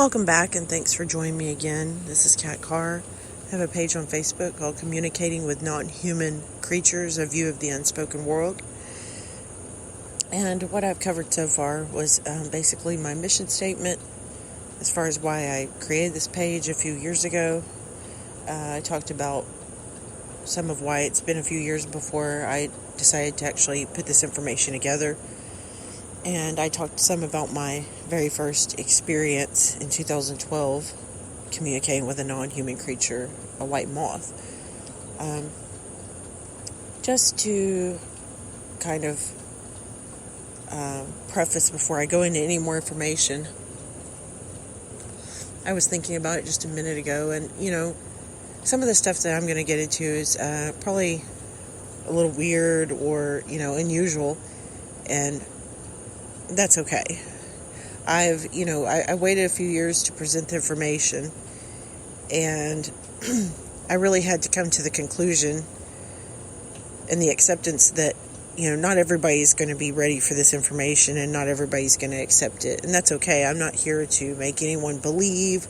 Welcome back, and thanks for joining me again. This is Kat Carr. I have a page on Facebook called Communicating with Non-Human Creatures, a View of the Unspoken World. And what I've covered so far was basically my mission statement as far as why I created this page a few years ago. I talked about some of why it's been a few years before I decided to actually put this information together. And I talked some about my very first experience in 2012 communicating with a non-human creature, a white moth. Just to kind of preface before I go into any more information, I was thinking about it just a minute ago, and some of the stuff that I'm going to get into is probably a little weird or unusual, and that's okay. I waited a few years to present the information, and I really had to come to the conclusion and the acceptance that not everybody's going to be ready for this information, and not everybody's going to accept it, and that's okay. I'm not here to make anyone believe,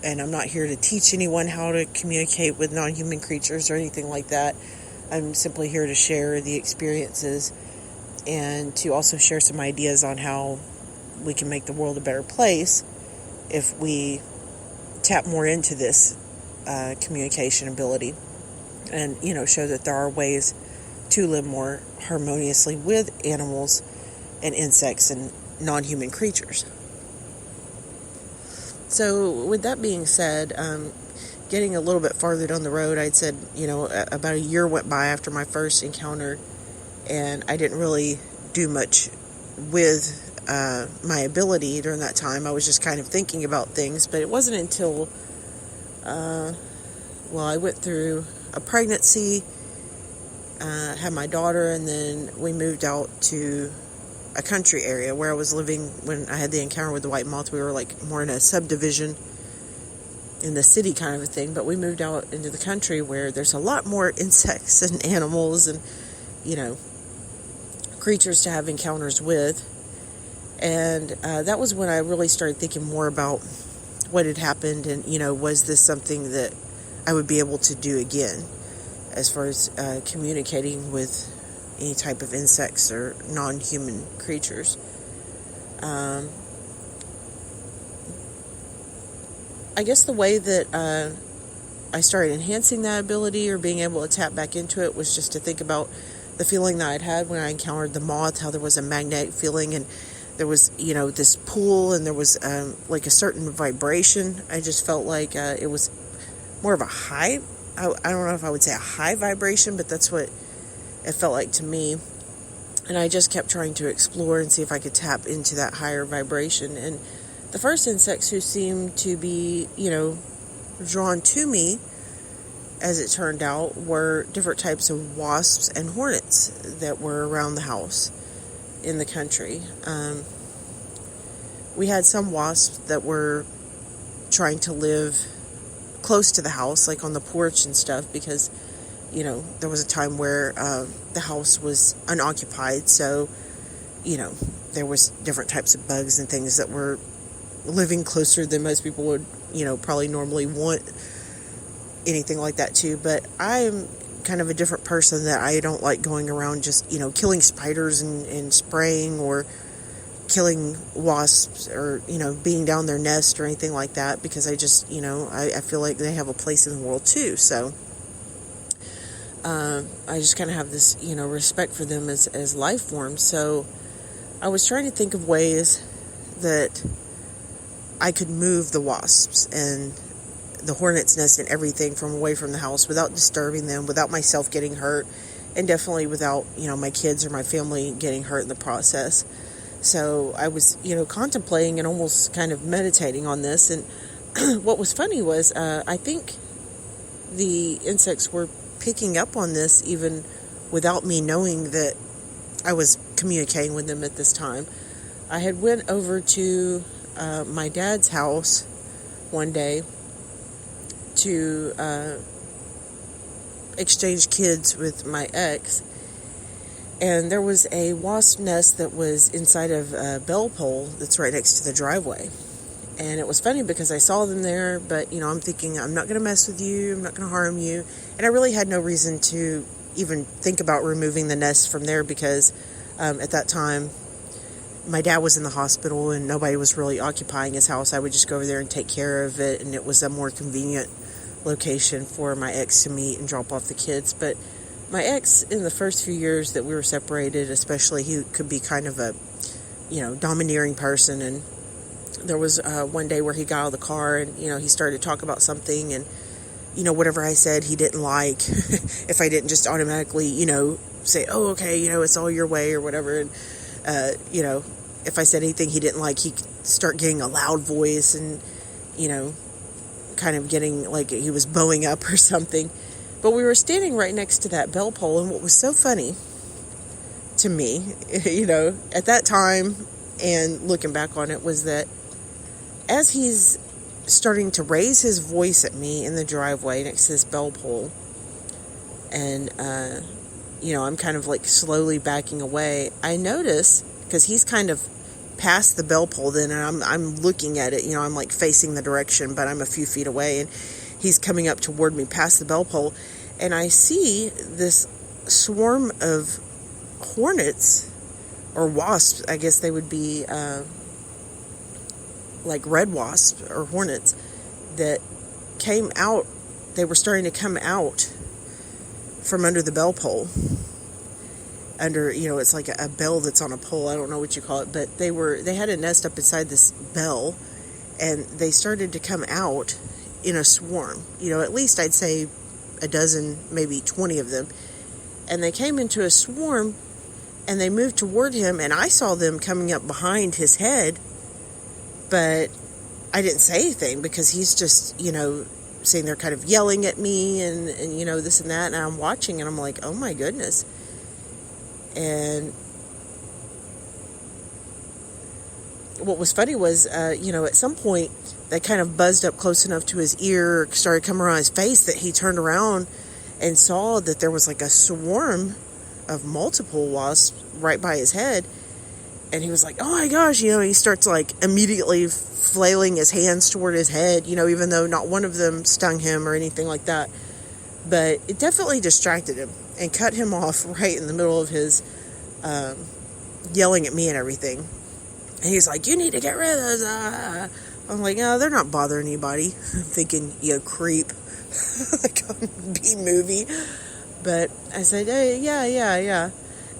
and I'm not here to teach anyone how to communicate with non-human creatures or anything like that. I'm simply here to share the experiences and to also share some ideas on how we can make the world a better place if we tap more into this communication ability, and show that there are ways to live more harmoniously with animals and insects and non-human creatures. So with that being said, getting a little bit farther down the road, I'd said about a year went by after my first encounter, and I didn't really do much with my ability during that time. I was just kind of thinking about things, but it wasn't until I went through a pregnancy, had my daughter, and then we moved out to a country area where I was living when I had the encounter with the white moth. We were like more in a subdivision in the city kind of a thing, but we moved out into the country where there's a lot more insects and animals and creatures to have encounters with. And that was when I really started thinking more about what had happened, and was this something that I would be able to do again as far as communicating with any type of insects or non-human creatures. I guess the way that I started enhancing that ability or being able to tap back into it was just to think about the feeling that I'd had when I encountered the moth, how there was a magnetic feeling, and there was, this pull, and there was like a certain vibration. I just felt like it was more of a high, I don't know if I would say a high vibration, but that's what it felt like to me. And I just kept trying to explore and see if I could tap into that higher vibration. And the first insects who seemed to be, drawn to me, as it turned out, were different types of wasps and hornets that were around the house in the country. We had some wasps that were trying to live close to the house, like on the porch and stuff, because there was a time where the house was unoccupied, so there was different types of bugs and things that were living closer than most people would probably normally want anything like that too. But I'm kind of a different person, that I don't like going around just killing spiders and spraying, or killing wasps, or beating down their nest or anything like that, because I just I feel like they have a place in the world too. So I just kind of have this respect for them as life forms. So I was trying to think of ways that I could move the wasps and the hornet's nest and everything from away from the house without disturbing them, without myself getting hurt, and definitely without my kids or my family getting hurt in the process. So I was contemplating and almost kind of meditating on this. And what was funny was I think the insects were picking up on this even without me knowing that I was communicating with them at this time. I had went over to my dad's house one day to exchange kids with my ex, and there was a wasp nest that was inside of a bell pole that's right next to the driveway. And it was funny because I saw them there, but, I'm thinking, I'm not going to mess with you. I'm not going to harm you. And I really had no reason to even think about removing the nest from there because at that time, my dad was in the hospital and nobody was really occupying his house. I would just go over there and take care of it, and it was a more convenient location for my ex to meet and drop off the kids. But my ex, in the first few years that we were separated, especially, he could be kind of a, domineering person. And there was one day where he got out of the car and, he started to talk about something, and, whatever I said he didn't like, if I didn't just automatically, say, oh, okay, it's all your way or whatever. And, if I said anything he didn't like, he'd start getting a loud voice and, kind of getting like he was bowing up or something. But we were standing right next to that bell pole, and what was so funny to me, at that time and looking back on it, was that as he's starting to raise his voice at me in the driveway next to this bell pole, and, I'm kind of like slowly backing away, I notice, because he's kind of past the bell pole then, and I'm looking at it, I'm like facing the direction, but I'm a few feet away, and he's coming up toward me past the bell pole, and I see this swarm of hornets, or wasps, I guess they would be, like red wasps or hornets, that came out. They were starting to come out from under the bell pole. Under, it's like a bell that's on a pole. I don't know what you call it, but they had a nest up inside this bell, and they started to come out in a swarm. At least I'd say a dozen, maybe 20 of them. And they came into a swarm, and they moved toward him, and I saw them coming up behind his head, but I didn't say anything because he's just, sitting there kind of yelling at me and this and that, and I'm watching, and I'm like, oh my goodness. And what was funny was, at some point, they kind of buzzed up close enough to his ear, started coming around his face, that he turned around and saw that there was like a swarm of multiple wasps right by his head. And he was like, oh my gosh, he starts like immediately flailing his hands toward his head, even though not one of them stung him or anything like that. But it definitely distracted him and cut him off right in the middle of his yelling at me and everything. And he's like, you need to get rid of those. I'm like, no, they're not bothering anybody. I'm thinking, creep. Like on B movie. But I said, hey, yeah.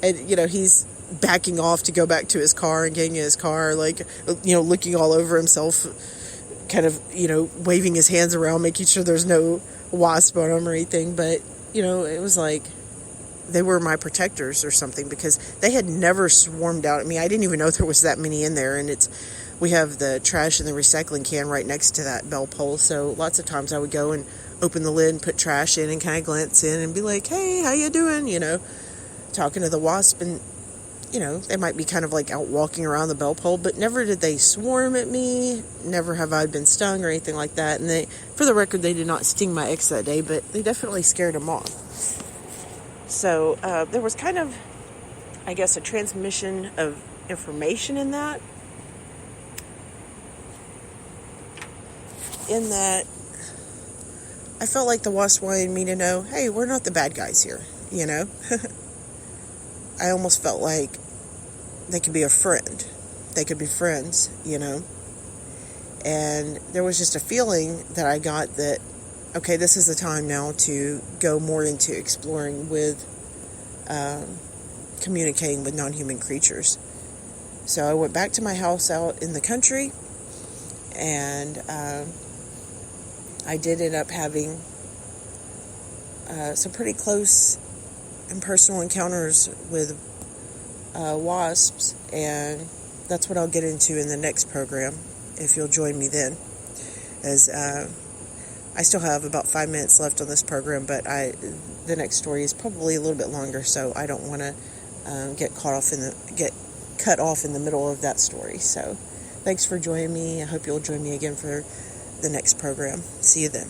And, he's backing off to go back to his car and getting in his car, like, looking all over himself, kind of, waving his hands around, making sure there's no wasp on him or anything. But, it was like they were my protectors or something, because they had never swarmed out at me. I didn't even know there was that many in there. And we have the trash and the recycling can right next to that bell pole. So lots of times I would go and open the lid and put trash in and kind of glance in and be like, hey, how you doing? Talking to the wasp. And, they might be kind of like out walking around the bell pole, but never did they swarm at me. Never have I been stung or anything like that. And for the record, they did not sting my ex that day, but they definitely scared him off. So there was kind of, I guess, a transmission of information in that. In that, I felt like the wasp wanted me to know, hey, we're not the bad guys here, I almost felt like they could be a friend. They could be friends, And there was just a feeling that I got that, okay, this is the time now to go more into exploring with, communicating with non-human creatures. So I went back to my house out in the country, and I did end up having some pretty close and personal encounters with wasps, and that's what I'll get into in the next program, if you'll join me then. As I still have about 5 minutes left on this program, but the next story is probably a little bit longer, so I don't want to get cut off in the middle of that story. So thanks for joining me. I hope you'll join me again for the next program. See you then.